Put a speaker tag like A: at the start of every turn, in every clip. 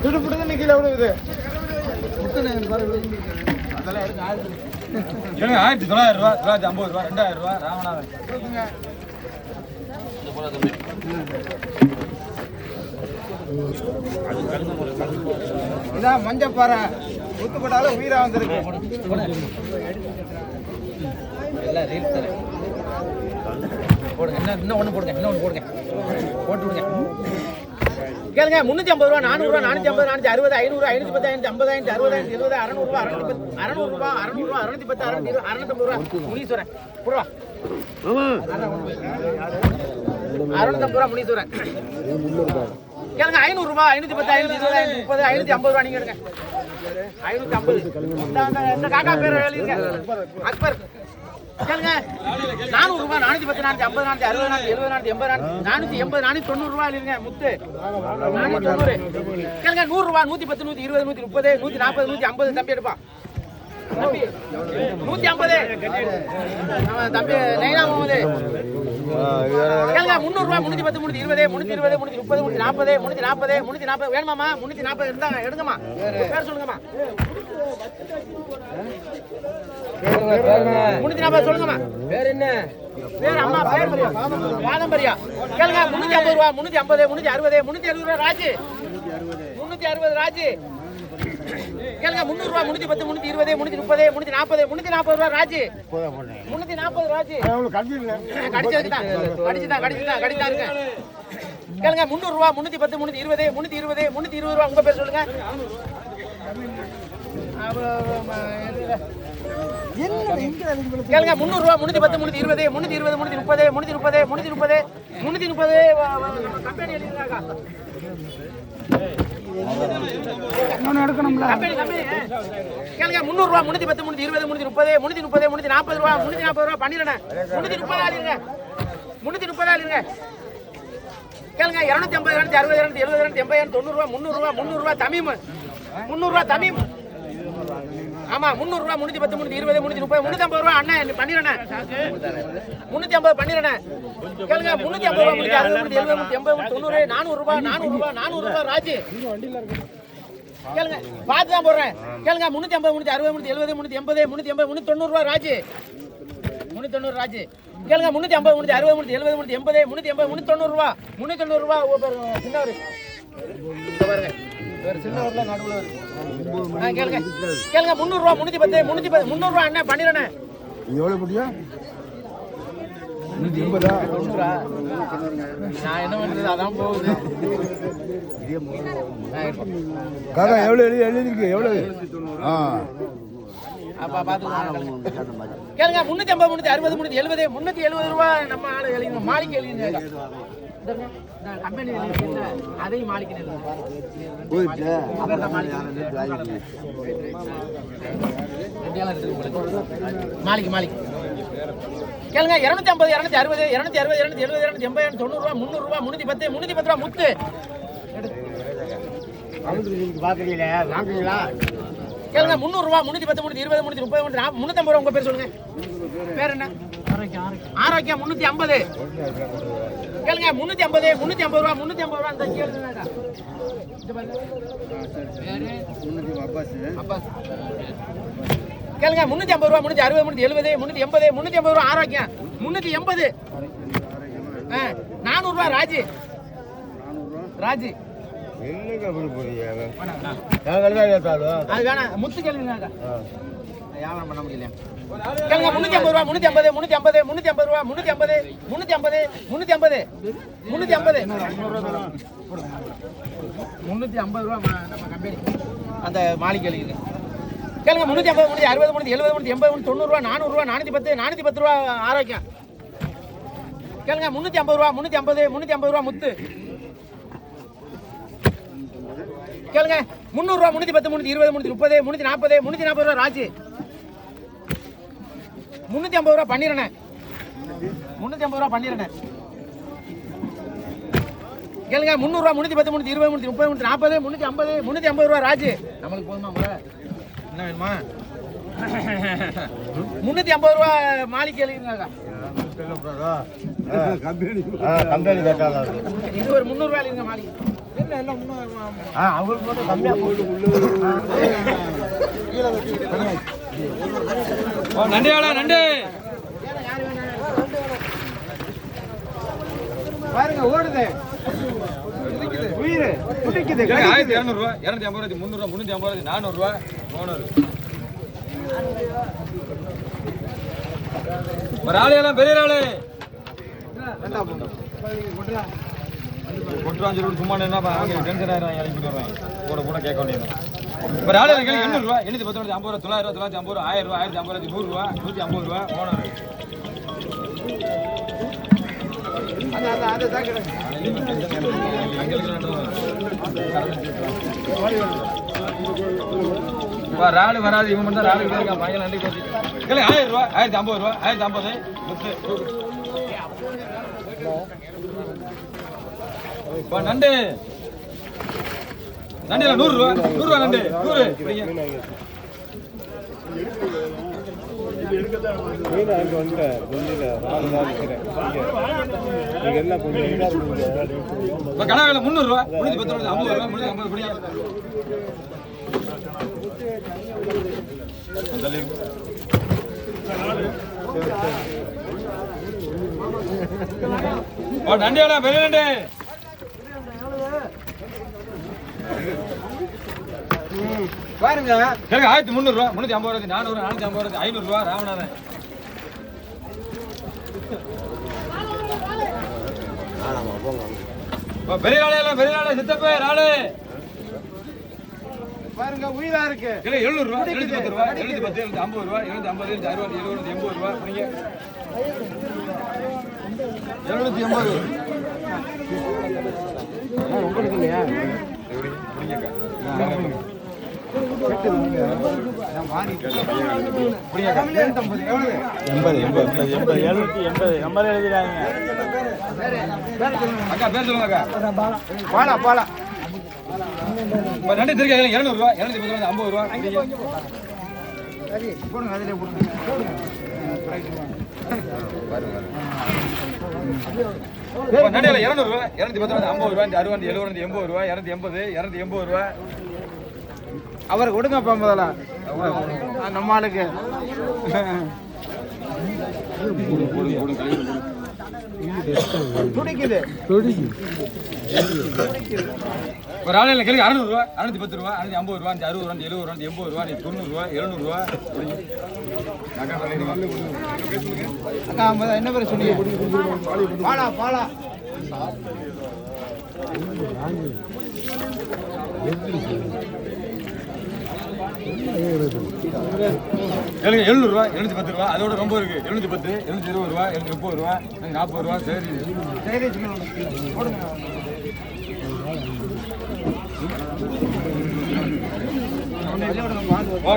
A: துடுப்புட்டு நிக்கல விழுகுது.
B: அதெல்லாம் 1900 ரூபா, 950 ரூபா, 2000 ரூபா ராமநாதன்.
A: இதான் மஞ்சப்பாறை குத்துப்பட்டாலும் உயிரா வந்திருக்கு.
C: இன்னும் ஒண்ணு போடுங்க போட்டு விடுங்க. கேளுங்க 350 ரூபா, 400 ரூபா, 450, 460, 500, 510, 550, 60, 70, 600 ரூபா, 600 ரூபா, 600 ரூபா, 610, 620, 650 ரூபா. முனீஸ்வரன் போடுவா. 650 ரூபா முனீஸ்வரன். கேளுங்க 500 ரூபா, 510, 520, 530, 550 ரூபா நீங்க எடுங்க. 550. இந்த காக்கா பேர் எழுதிங்க. அக்பர். கேளுங்க 400 ரூபா, 410, 450, 460, 470, 480, 480, 490 ரூபா இல்லைங்க முத்து. 490. கேளுங்க 100 ரூபா, 110, 120, 130, 140, 150 தம்பி எடுப்பா. தம்பி 150. தம்பி நைனா முகமது. கேளுங்க 300 ரூபா, 310, 320, 320, 330, 340, 340, 340 வேணுமாமா? 340 இருந்தாங்க எடுங்கம்மா. பேர் சொல்லுங்கம்மா. 340 சொல்லுங்கம்மா. பேர் என்ன? பேர் அம்மா பேர் பாதம்பரியா. கேளுங்க 350 ரூபா, 350, 360, 370 ரூபா ராஜு. 360 ராஜு. கேளுங்க 300 ரூபா, 310, 320, 330, 340, 340 ரூபா ராஜு. 340 ராஜு. கடிச்சதுதான் இருக்கு. கேளுங்க 300 ரூபா, 310, 320, 320, 320 ரூபா. உங்க பேர் சொல்லுங்க. கேளுங்க 300 ரூபா, 310, 320, 320, 330, 330, 330, 330 கம்பெனி எழுதிருக்காங்க. கேளுங்க 300 ரூபா, 310, 320, 330, 330, 340 ரூபா, 340 ரூபா பண்ணிடுறேன். 330 ஆளுங்க. 330 ஆளுங்க. கேளுங்க 250, 260, 270, 280, 90 ரூபா, 300 ரூபா, 300 ரூபா தமிம். 300 ரூபா தமிம். ஆமா 300 ரூபா, 310, 320, 330, 350 ரூபா அண்ணன் பண்ணிடுறேன். 350 பண்ணிடுறேன். கேளுங்க 350 ரூபா, 360, 370, 380, 90, 400 ரூபா, 400 ரூபா, 400 ரூபா ராஜு. கேளுங்க பார்த்து தான் போடுறேன். கேளுங்க 350, 360, 370, 380, 380, 390 ரூபா ராஜு. 390 ராஜு. கேளுங்க 350, 360, 370, 380, 380, 390 ரூபா. 390 ரூபா சின்னவர் பாருங்க. சின்னவர்ல நடுவுல கேளுங்க. கேளுங்க 300 ரூபா, 310, 300 ரூபா அண்ணன் பண்ணிடுறேன்.
A: எவ்வளவு முடியா? 180.
C: 90. நான் என்ன பண்றது? அதான் போகுது.
A: காக்கா எவ்வளவு எழுதிருக்கு? எவ்வளவு?
C: அப்பா பாத்துக்கலாம். கேளுங்க 350, 360, 370, 370 ரூபா நம்ம ஆளு எழுதிங்க. மாளிகை எழுதிங்க. கம்பெனி எழுதிங்க. அதையும் மாளிகை எழுதிங்க. மாளிகை. கேளுங்க 250, 260, 260, 270, 280, 90 ரூபா, 300 ரூபா, 310, 310 ரூபா முத்து. கேளுங்க 300 ரூபா, 310, 320, 330, 350 ரூபா. உங்க பேர் சொல்லுங்க. பேர் என்ன? ஆரோக்கியம். 350. கேளுங்க 350, 350 ரூபா, 350 ரூபா. இந்த கேளுங்க கேளுங்க 350 ரூபா, 360, 370, 380, 380 ரூபா ஆரோக்கியம். 380. 400 ரூபா ராஜு. ராஜு அது வேணாம். முத்து கேளுங்க. வியாபாரம் பண்ண முடியல. கேளுங்க 350 ரூபா, 350, 350, 350 ரூபா, 350, 350, 350, 350, 350 ரூபா நம்ம கம்பெனி அந்த மாளிகை எழுதிங்க. கேளுங்க 350, 360, 370, 380, 90 ரூபா, 400 ரூபா, 410, 410 ரூபா ஆரோக்கியம். கேளுங்க 350 ரூபா, 350, 350 ரூபா முத்து. கேளுங்க 300 ரூபா, 310, 320, 330, 340, 340 ரூபா ராஜு. 350 ரூபா பண்ணிடுறேன். 350 ரூபா பண்ணிடுறேன். கேளுங்க 300 ரூபா, 310, 320, 330, 340, 350, 350 ரூபா ராஜு. நம்மளுக்கு போதுமா முறை? என்ன வேணுமா? 350 ரூபா மாளிகை எழுதிருங்க. இது ஒரு 300 ரூபாய் எழுதுங்க மாளிகை.
A: அவங்களுக்கு மட்டும் கம்மியா
B: நண்டியாடா நண்டு
A: பாருங்க ஓடுது உயிர் துடிக்குது
B: 1200 ரூபா 250 ரூபா 300 ரூபா 350 400 ரூபா 300 ஒரு ஆளையெல்லாம் பெரிய ஆளு கொட்டுறான் சொல்லி சும்மா என்ன அவங்க டென்ஷன் ஆயிரம் இறங்கிட்டு வருவேன் கூட கூட கேட்க வேண்டியது ஒரு ஆளு 800 ரூபா 810 50 ரூபா 900 ரூபா 950 ரூபா 1000 ரூபா 1050 100 ரூபா 150 ரூபா 300 ராலு வராது இவன் மட்டும் ராலு இருக்கான் மகன் நன்றி போச்சு 1000 ரூபா 1050 ரூபா 1050 நண்டு நண்டில 100 ரூபா 100 ரூபா நண்டு 100 கணக்கில் 300 ரூபா 310 ரூபா 50 ரூபா 350 பிடிக்கும் நண்டியாடா பெரிய நண்டு
A: பாருங்க
B: 1300 ரூபா 350 ரூபா 400 450 500 ரூபா ராமநாதன் பெரிய ஆளே சித்தப்பே ராளு
A: பாருங்க உயிரா இருக்கு
B: 700 ரூபா 710 ரூபா 710 750 ரூபா 750 60 70 ரூபா நீங்க 780
A: உங்களுக்கு இல்லையா
B: அக்கா பேர் சொல்லுங்க அக்கா
A: பாலா பாலா
B: நண்டு திருக்க 200 ரூபா 210 ரூபா 50 ரூபா
A: போடுங்க அதிலே போடுங்க
B: நண்டில 200 ரூபா 210 ரூபா 50 ரூபா 60 70 80 ரூபா 280 ரூபா
A: அவருக்கு கொடுங்கப்பா முதல்ல நம்ம ஆளுக்கு துடிக்குது
B: ஒரு ஆளுல கேள்வி 600 ரூபா 610 ரூபா 650 ரூபா 60 ரூபா 70 ரூபா 80 ரூபா 90 ரூபா 700 ரூபா
A: அக்கா என்ன பேர் சொன்னீங்க பாலா பாலா
B: கேளுங்க 700 ரூபா 710 ரூபா அதோட ரொம்ப இருக்கு 710 720 ரூபா 730 ரூபா 40 ரூபா சரி
A: போடுங்க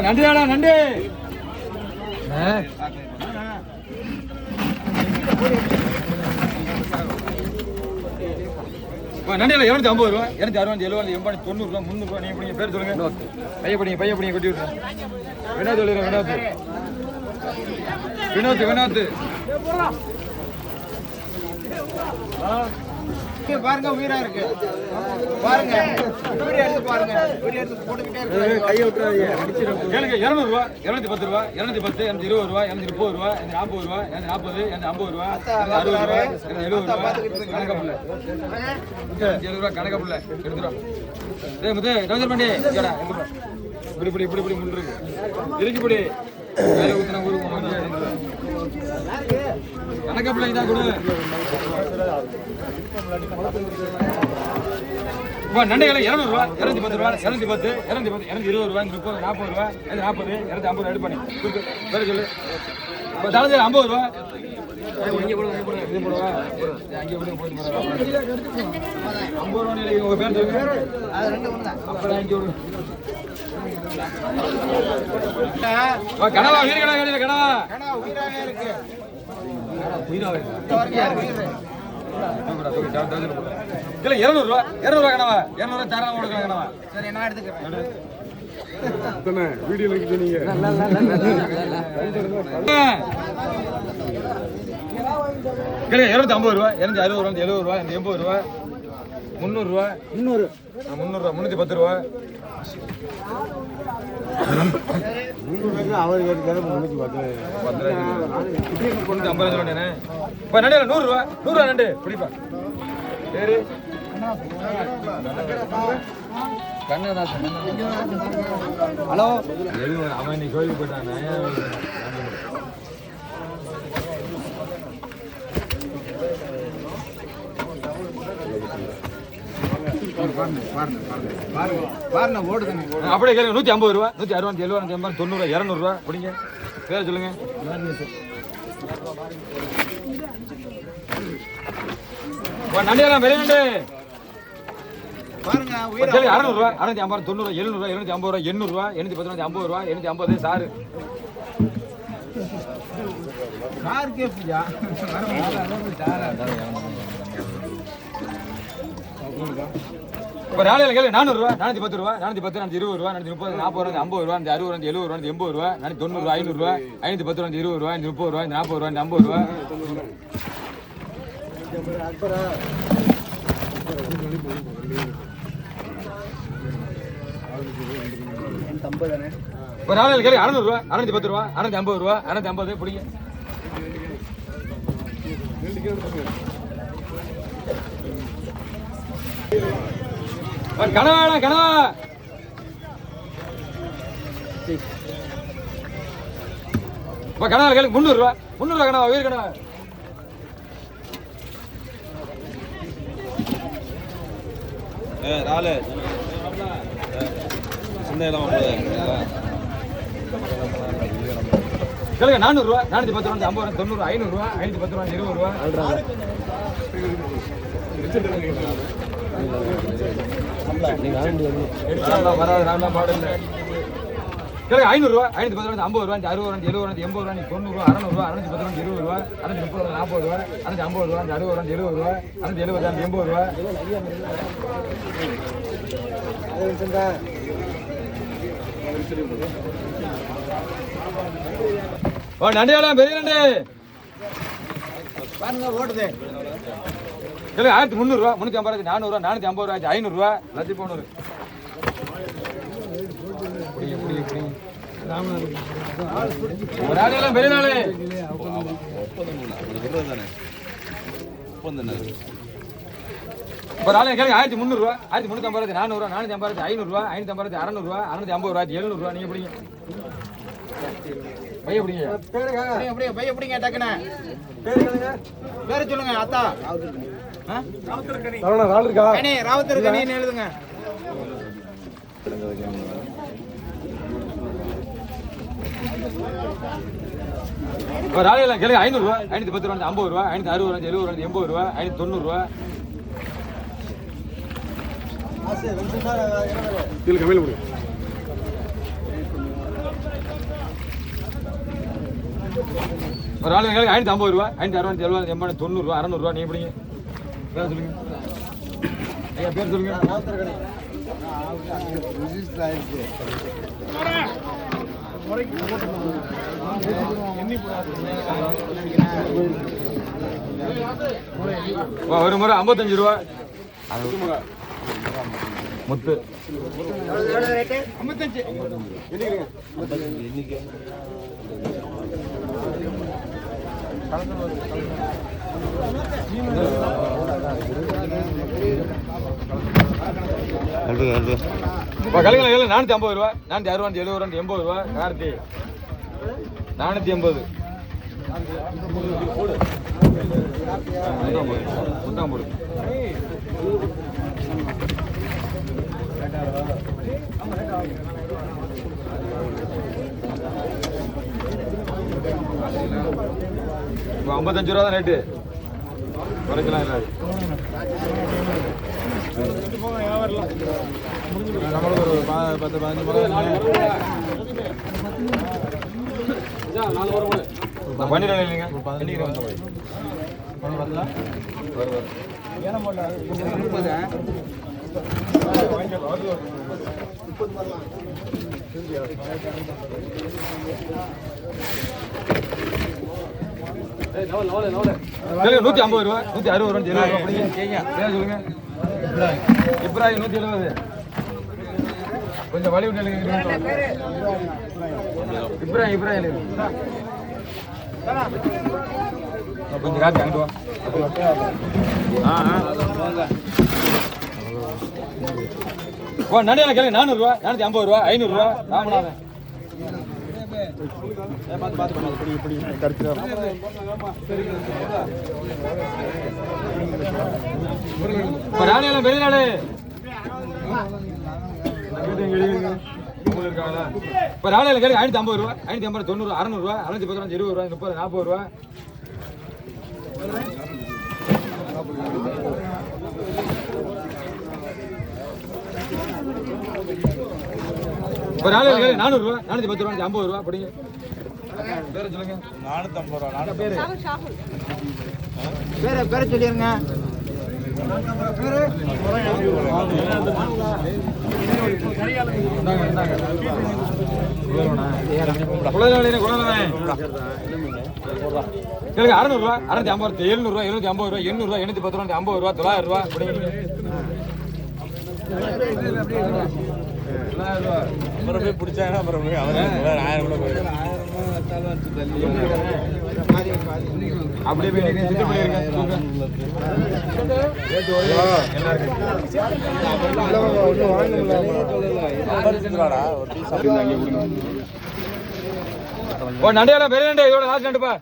B: நன்றிடா நன்றி நண்டியில் 250 ரூபா 260 70 80 90 ரூபா 300 ரூபா நீங்க பேர் சொல்லுங்க பையப்படிங்க கொட்டி விட்டுறேன் வினோத் சொல்லிடுறேன் வினோத்
A: பாருங்க உயிரா இருக்கு பாருங்க வீடியோ எடுத்து பாருங்க வீடியோ எடுத்து போட்டுக்கிட்டே இருக்கு கையை விட்டுறாதீங்க
B: கேளுங்க 200 ரூபா 210 ரூபா 210 220 ரூபா 230 ரூபா 240 ரூபா 240 250 ரூபா 60 ரூபா 70 ரூபா கணக்கப்புள்ள 70 ரூபா கணக்கப்புள்ள எடுத்துறோம் டேய் முதே ரவுண்டர் பண்ணி கேடா இப்படி முன்னுருக்கு இருக்கு வேலை ஊத்துனா ஒரு கணக்கப்புள்ள இதா கொடு நண்டைகளை 200 ரூபா 210 ரூபா 210 220 ரூபா 30 40 ரூபா 40 250 ரெடி பண்ணி வேற சொல்லு தலது 50 ரூபா இங்கே போடுங்க இது போடுவா அங்கே போய் 50 ரூபா உங்க பேர் சொல்லுங்க
A: அது ரெண்டு ஒண்ணு தான்
B: அப்புறம் இங்கே விடுங்க கனவா வீடு கனவா
A: கனவா உயிராவே இருக்கு
B: உயிராவே
A: உயிர்
B: 200 ரூபா கனவா 200 தரம் கொடுக்கலாம் கனவா
A: சரி நான் எடுத்துக்கிறேன்
B: வீடியோ சொன்னீங்க கிளை 250 ரூபா 260 ரூபா 70 ரூபா 80 ரூபா 300 ரூபா 300 300 ரூபா 310 ரூபா
A: அவர் கேட்காரு 310
B: 350 ரூபாண்ணே இப்போ நண்டு 100 ரூபா நண்டு பிடிப்பா பேரு
A: ஹலோ
B: அவன் இன்னைக்கு கோயிலுக்கு போயிட்டானே
A: பாருங்க ஓடுதுங்க
B: அப்படியே கேளுங்க 150 ரூபா 160 70 80 90 200 ரூபா பிடிங்க பேரை சொல்லுங்க நண்டியெல்லாம் விலை நண்டு
A: பாருங்க
B: 600 ரூபா 650 90 700 ரூபா 750 ரூபா 800 ரூபா 810 50 ரூபா 850 சாரு
A: கார் கேப்பியா
B: இப்போ நாளையில கேளு 400 ரூபா 410 ரூபா 410 20 ரூபா 430 40 50 ரூபா 50 ரூபா 60 ரூபா 80 ரூபா 90 ரூபா 500 ரூபா 510 20 ரூபா 30 ரூபா 40 ரூபா 50 ரூபா இப்போ நாளையில கேளு 600 ரூபா 610 ரூபா 650 ரூபா 650 பிடிங்க கனவா கனவா இப்போ கனவா கேளு 300 ரூபா கனவா உயிர் கனவா
D: நாலு சின்ன இடம்
B: கேளுங்க 400 ரூபா 410 ரூபா 50 ரூபா 90 500 ரூபா 510 ரூபா 20 ரூபா வராது நான்லாம் பாடல கேளுங்க 500 ரூபா 510 ரூபா 50 ரூபா 60 ரூபா 70 ரூபா 80 ரூபா 90 ரூபா 600 ரூபா 610 ரூபா 20 ரூபா 630 ரூபா 40 ரூபா 650 ரூபா 60 ரூபா 70 ரூபா 670 80 ரூபா நண்டியாலாம் பெரிய நண்டு
A: பாருங்க ஓடுது
B: கேளுங்க 1300 ரூபா 350 400 ரூபா 450 ரூபா 500 ரூபா 1,300 ஒரு ஆளெல்லாம் பெரிய நாளே ஒரு ஆளு கேளுங்க 1300 ரூபா 1350 400 ரூபா 450 500 ரூபா 550 600 ரூபா 650 ரூபா 700 ரூபா நீங்க பிடிங்க பைய பிடிங்க
A: பைய பிடிங்க டக்குனே பேரு சொல்லுங்க அத்தா ராவத்தர் கணின்னு எழுதுங்க
B: ஒரு ஆளு கேளுங்க 500 ரூபா 510 ரூபா 50 ரூபா 560 ரூபா 70 ரூபா 80 ரூபா 590 ரூபா ஒரு ஆளு கேளுங்க 550 ரூபா 560 ரூபா 70 80 90 ரூபா 600 ரூபா நீங்க பிடிங்க பேர் சொல்லுங்க ஐயா பேர் சொல்லுங்க ஒரு முறை 55 ரூபா முத்து
A: 55
B: கலைஞர் 450 ரூபா 460 ரூபா 70 ரூபா 80 ரூபா கார்த்தி 480 முட்டாம் போடு இப்போ 55 ரூபா தான் ரேட்டு குறைக்கலாம் இல்லை
D: நம்மளுக்கு ஒரு 10-15
B: பண்ணிடுறேன் இல்லைங்க $150 ரூபா 160 ரூபா 70 ரூபா சொல்லுங்க இப்ராஹிம் 170. கொஞ்சம் வழி விட்டு இப்ராஹிம் கொஞ்சம் காட்டு அங்கிட்டு வா. நடையில கேள்வி 400 ரூபா, 450 ரூபா, 500 ரூபா. ராமநாதன் ராணியெல்லாம் வெளிநாடு இப்ப ராணியில கேள்வி 550 ரூபா, 550, 90, 600 ரூபா, 610 ரூபா, 20 ரூபா, 30, 40 ரூபா. ஒரு ஆளு 400 ரூபா, 410 ரூபா, 50 ரூபா. படிங்க பேரை சொல்லுங்க.
D: 450 ரூபா.
A: பேரை சொல்லிருங்க. கேளுங்க 600 ரூபா, 650, 700 ரூபா, 750 ரூபா, 800 ரூபா, 810 ரூபா, 50 ரூபா, 900 ரூபா.
D: அப்புறம் போய் பிடிச்சாங்கன்னா அப்புறம் போய் அவர் 1000 கூட போயிடும்.
B: அப்படியே போய் சிட்டு பண்ணிருங்க. நண்டையால பெரிய நண்டை இதோட லாஸ்ட் நண்டுப்பா.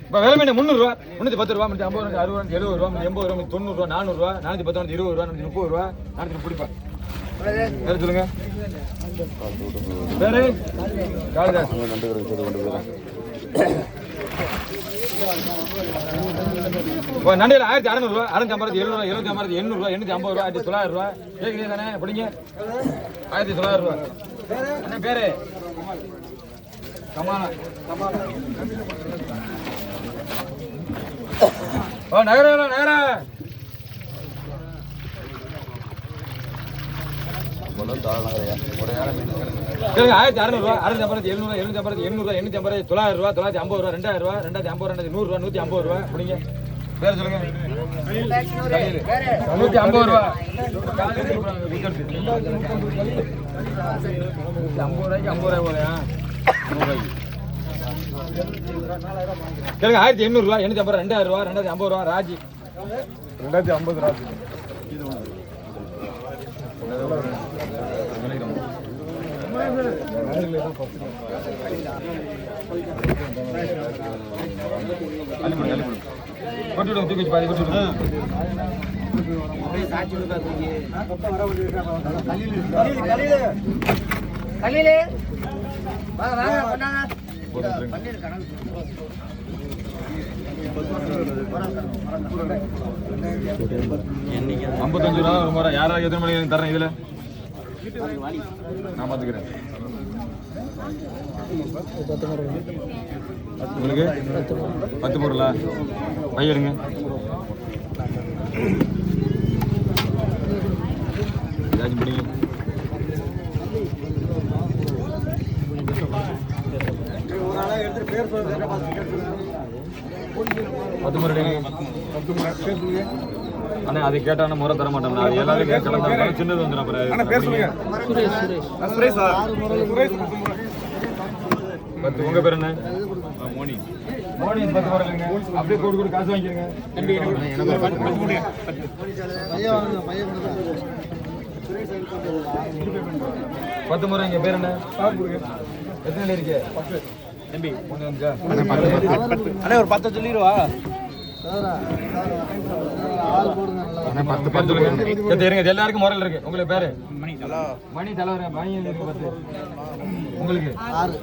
B: இப்போ விலை மீன் 300 ரூபா, 310 ரூபா, 50 ரூபா, 60 ரூபா, 70 ரூபா, 80 ரூபா, 90 ரூபா, 400 ரூபா, 410 ரூபா, 20 ரூபா, 30 ரூபா, 400 பிடிப்பா. பேர் சொல்லுங்க. பேரு காளிதாஸ். நண்டையில் 1600 ரூபா, 650, 700 ரூபா, 750, 800 ரூபா, 850 ரூபா, 1900 ரூபா. கேட்குறீங்க தானே? பிடிங்க 1900 ரூபா. என்ன பேரு? கமாலா. நகர நகர 1600 ரூபா, 650, 700, 750, 800, 850, 900 ரூபா, 950 ரூபா, 2000 ரூபா, 2050, 100 ரூபா, 150 ரூபா. பிடிங்க பேர் சொல்லுங்க. 150 ரூபா. 50 ரூபாய்க்கு 50 ரூபாய் போலையா? கேளுங்க 1800 ரூபா, 850, 2000 ரூபா, 2050 ரூபா. ராஜி 2050 ராஜி. கொட்டு தூக்கி பாதி கொட்டு.
C: கலிலே வாங்க வாங்க கொண்டாங்க.
B: 55 ரூபா ஒரு முறை. யாராவது எத்தனை மணிக்கு தரேன் இதுல? நான் பாத்துக்கிறேன். உங்களுக்கு 10 பொருளா? பையடுங்க. ஏதாச்சும் பிடிங்க. அண்ணா அதை கேட்டான முறை தர மாட்டோம். அது எல்லாரும் கலந்தாங்க. சின்னது வந்து அப்புறம் 10. உங்க பேர் என்ன? மோனி. மோனி 10 வரலங்க. அப்படியே கூடு கூடு காசு வாங்கிக்கிறங்க. 10 முறை. இங்க பேர் என்ன? எத்தனை இருக்கு? 10 தம்பி.
D: அண்ணே ஒரு 10 சொல்லிடுவா.
B: 10 சொல்லுங்க. எல்லாருக்கும் முறையில் இருக்கு. உங்களுக்கு பேரு மணி தலைவர். மணி இருக்கு 10. உங்களுக்கு 6.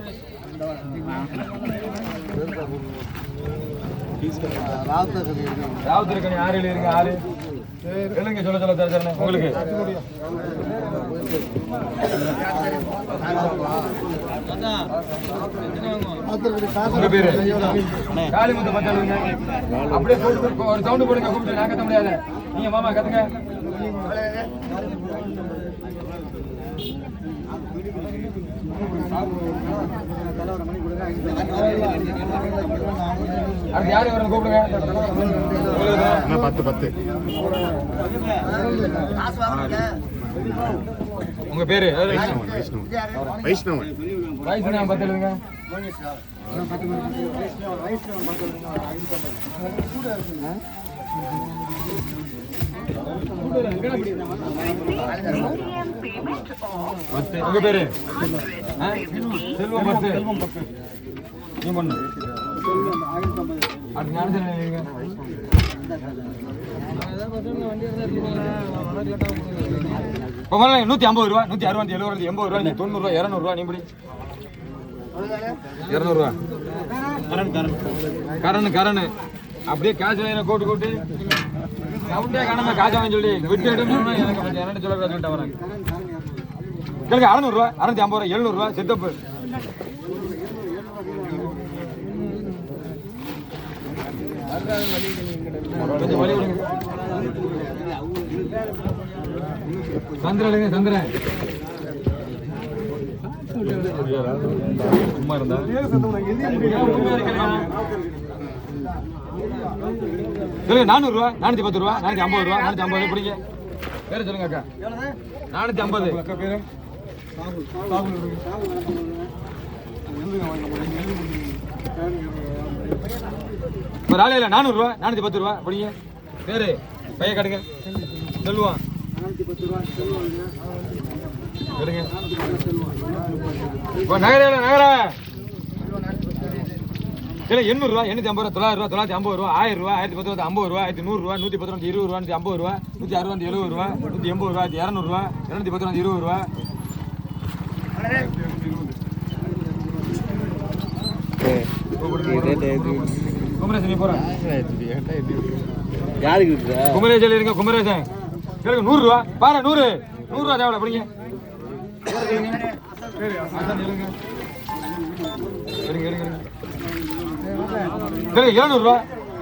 B: ராவுத்தருக்கணி 6 இருங்க. 6 எழுங்க. சொல்ல சொல்ல தரேன். உங்களுக்கு உங்க பேரு காளிமுத்து 10 எழுதுங்க. அப்படியே ஒரு சவுண்டு போடுங்க. கூப்பிட்டு நான் கத்த முடியாது. நீங்க மாமா கத்துங்க. அடுத்து யாரு வரணும் கூப்பிடுங்க.
D: 10
B: உங்க பேரு
D: வைஷ்ணவன்
B: வயசு நான் 10 எழுதுங்க. உங்க பேரு செல்வம் 10. நீ பண்ணு. அடுத்து ஞானசேகரன் எழுதுங்க. இப்போ 150 ரூபா, 160, 70, 80 ரூபா, 90 ரூபா, 200 ரூபா. நீ படி 200 ரூபா. கரணு அப்படியே காசு வாங்கின கோட்டு சவுண்டே காணாம காசு வாங்கி சொல்லி விட்டு எடுக்கணும்னா எனக்கு என்ன சொல்ல வரேன். கேளுங்க 600 ரூபா, 650 ரூபா, 700 ரூபா செட்டப்பு. கொஞ்சம் வழி விடுங்க. சந்திரன் சும்மா இருந்தா சொல்லுங்க. 400 ரூபா, 410 ரூபா, 450 ரூபா, 450 பிடிங்க. பேரு சொல்லுங்க அக்கா. 450 அக்கா பேரு ஒரு ஆளு இல்ல. 400 ரூபா, 410 ரூபா பிடிங்க. பேரு பையன் கட்டுங்க. சொல்லுவான் எடுங்க. நகர 800 ரூபா, 850 ரூபா, 900 ரூபா, 950 ரூபா, 1000 ரூபா, 1010 50 ரூபா, 1100 ரூபா, 110 20 ரூபா, 150 ரூபா, 160 70 ரூபா, 180 ரூபா, 200 ரூபா, 210 20 ரூபா. குமரேசன் நீ போற
D: யாருக்கு
B: குமரேசன் இருங்க. குமரேசன் கேளுங்க. 100 ரூபா பாரு. 100 ரூபா தேவை பிடிங்க. இருங்க 700 ரூபா,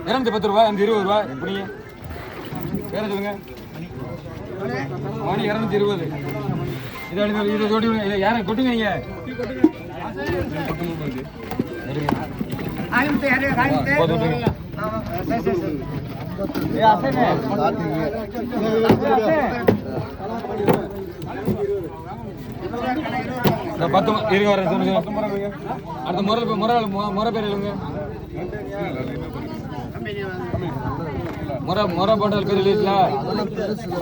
B: 210 ரூபா, 20 ரூபா பிடிங்க. வேற சொல்லுங்க. மணி 220. இதை கொட்டி விடுங்க. இதை யாரை கொட்டுங்க நீங்க. இருங்க வர அடுத்த முறை பேர் இல்லைங்க. முறை போட்டால் பேர் இல்லைங்களா?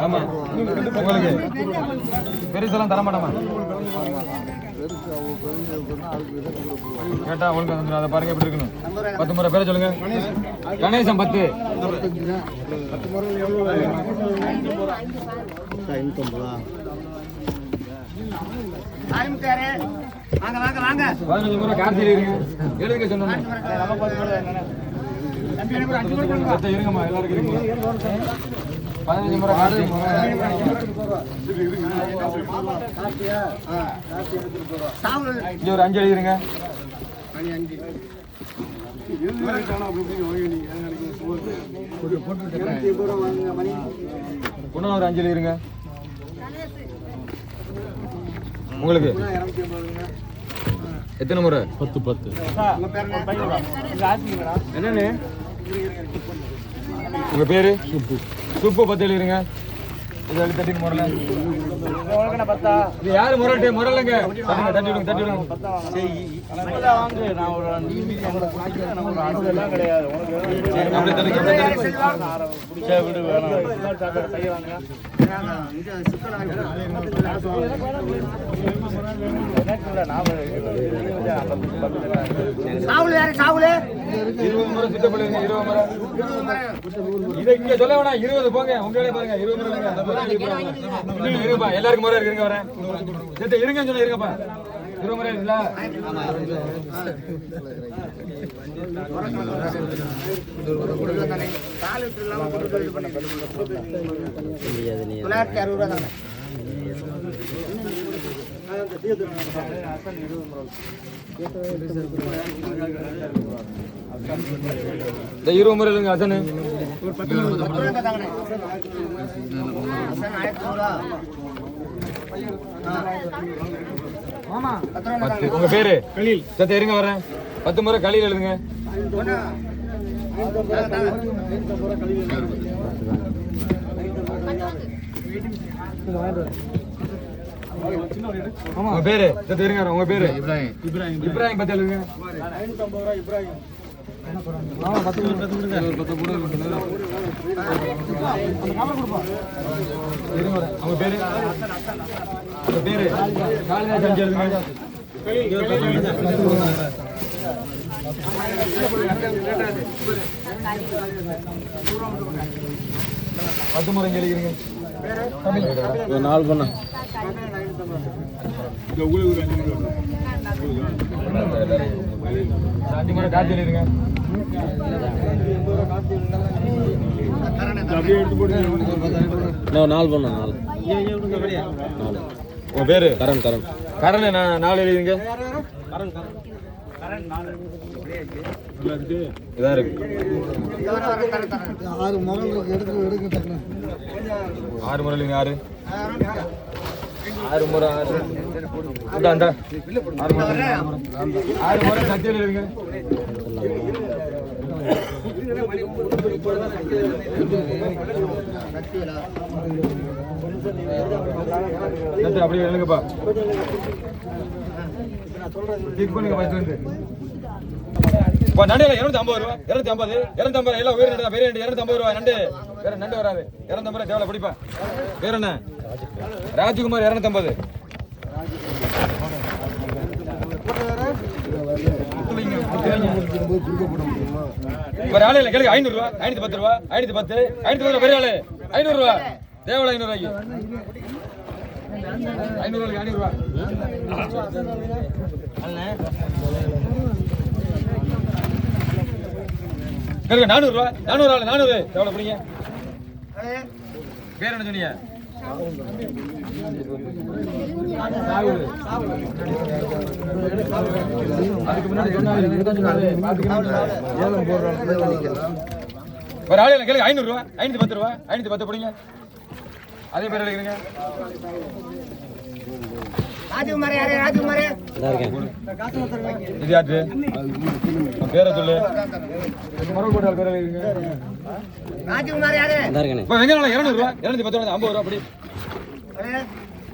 B: ஆமா உங்களுக்கு பெருசெல்லாம் தர மாட்டோமா? கேட்டா உங்களுக்கு அதை பாருங்க எப்படி இருக்கணும். 10 முறை பேரை சொல்லுங்க. கணேசன் 10.
C: வாங்க
B: 15 முறை கார்த்திகை இருங்க. எழுதுங்க சொன்னேன். இருங்கம்மா எல்லாருக்கும் இருங்க. 15 முறை இங்க ஒரு 5 எழுதிருங்க. இன்னும் ஒரு 5 எழுதிருங்க. உங்களுக்கு எத்தனை முறை? 10. என்னன்னு உங்க பேரு? சுப்பு 10 எழுதிருங்க. இது எழுதி தட்டி முறையில இது யாரு முரட்டு முறையிலங்க தட்டி விடுங்க. சொல்ல வேணா 20 போங்க. உங்களே பாருங்க 20 முறை எல்லாருக்கும் முறை இருக்குங்க. வரேன் இருங்க சொல்ல இருங்கப்பா. 20 முறை இருக்குல்ல? இந்த 20 முறை இல்லைங்க அசனு. உங்க பேரு? சத்த இருங்க வரேன். 10 முறை களியில் எழுதுங்க. உங்க பேரு தெரியுங்க, உங்க பேரு இப்ராஹிம் பத்தி எழுதுங்க. அவங்க பேரு காலையில செஞ்சு எழுதுங்க. பத்து முறை எழுதிக்கிறீங்க.
D: 4 பண்ண
B: 5 முறை காட்சி எழுதிருங்க.
D: இன்னும் 4 பண்ண 4.
B: உங்க பேரு
D: கரண்
B: கரண் 4 எழுதிங்க. இதா இருக்கு
A: 6 முறை எடுக்க
B: 6 முறை இல்லைங்க. 6 முறை 6 முறை சத்தியம் எழுதுங்க. அப்படியே எழுதுங்கப்பா. கிளிக் பண்ணுங்க. நண்டு 250 ரூபா, 250 எல்லாம் உயிர் நண்டு, பெரிய நண்டு 250 ரூபா. நண்டு வேற நண்டு வராது. 250 ரூபா தேவை பிடிப்பா. பேர் என்ன? ராஜ்குமார் 250. ஒரு ஆளு இல்லை கேளுங்க. 500 ரூபா, 510 ரூபா, 510, 510 ரூபா. பெரிய ஆளு 500 ரூபா. தேவல 500 ரூபாய்க்கு 500 ரூபாய்க்கு 500 ரூபா. கேளுங்க. 400 ரூபா, 400 ஆளு 400 எவ்வளவு பிடிங்க? பேர் என்ன சொன்னீங்க? ஒரு ஆளு கேளுங்க. 500 ரூபா, 510 ரூபா, 510 பிடிங்க. அதே பேர் எழுதுங்க. இது யாரு? பேரை சொல்லு. மரக்கோட்டால் பேரை எழுதுங்க. வெங்காயம் 200 ரூபா, 210 ரூபா, 50 ரூபா அப்படி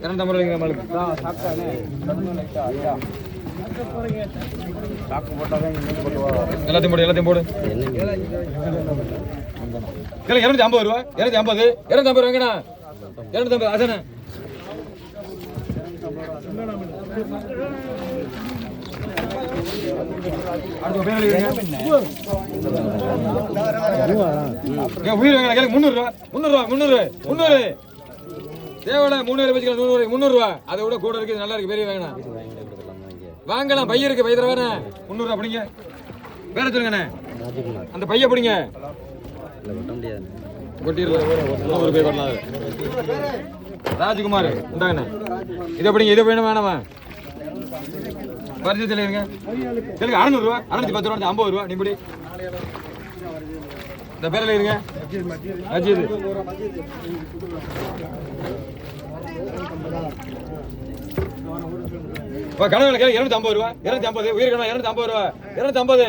B: 250 ரூபாய்க்கு நம்மளுக்கு எல்லாத்தையும் போடு. 250 ரூபா, 250 வெங்கடா 250 அசன. உயிர் வாங்க 300 ரூபா, 300 தேவையில்ல. 300 வச்சுக்கலாம். 300 ரூபா. அதை விட கூட இருக்கு, நல்லா இருக்கு. பெரிய வாங்கினா வாங்கலாம். பைய இருக்கு, பைய தர 300 ரூபா பிடிங்க. வேற சொல்லுங்கண்ணே. அந்த பைய பிடிங்க. ராஜ்குமார் உண்டாங்கண்ணே. இதை பிடிங்க. இதை வேணும் வேணாமா? பரிசு தெரியுங்க. 600 ரூபா, 610 ரூபா, 50 ரூபா. நீ பிடி. இந்த பேரில் இருங்க. அஜித் கணவன் 250 ரூபா, 250 உயிர் கணவன் 250 ரூபா, 250